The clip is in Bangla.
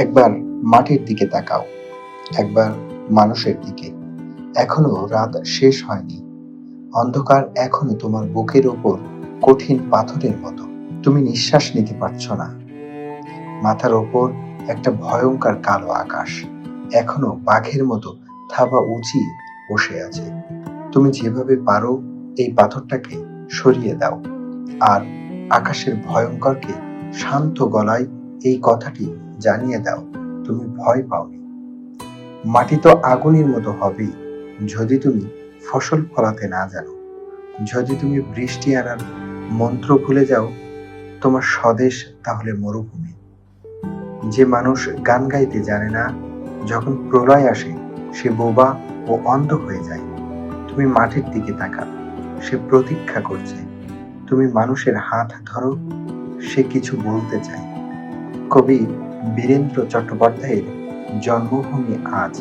একবার মাটির দিকে তাকাও, একবার মানুষের দিকে। এখনো রাত শেষ হয়নি। অন্ধকার এখনো তোমার বুকের ওপর কঠিন পাথরের মতো। তুমি নিঃশ্বাস নিতে পারছো না। মাথার ওপর একটা ভয়ঙ্কর কালো আকাশ এখনো বাঘের মতো থাবা উঁচিয়ে বসে আছে। তুমি যেভাবে পারো এই পাথরটাকে সরিয়ে দাও, আর আকাশের ভয়ঙ্করকে শান্ত গলায় এই কথাটি জানিয়ে দাও, তুমি ভয় পাওনি। মাটি তো আগুনের মতো হবেই যদি তুমি ফসল ফলাতে না জানো, যদি তুমি বৃষ্টি আনার মন্ত্র ভুলে যাও। তোমার স্বদেশ তাহলে মরুভূমি। যে মানুষ গান গাইতে জানে না, যখন প্রলয় আসে সে বোবা ও অন্ধ হয়ে যায়। তুমি মাটির দিকে তাকাও, সে প্রতীক্ষা করছে। তুমি মানুষের হাত ধরো, সে কিছু বলতে চায়। কবি বীরেন্দ্র চট্টোপাধ্যায়ের জন্মভূমি আজ।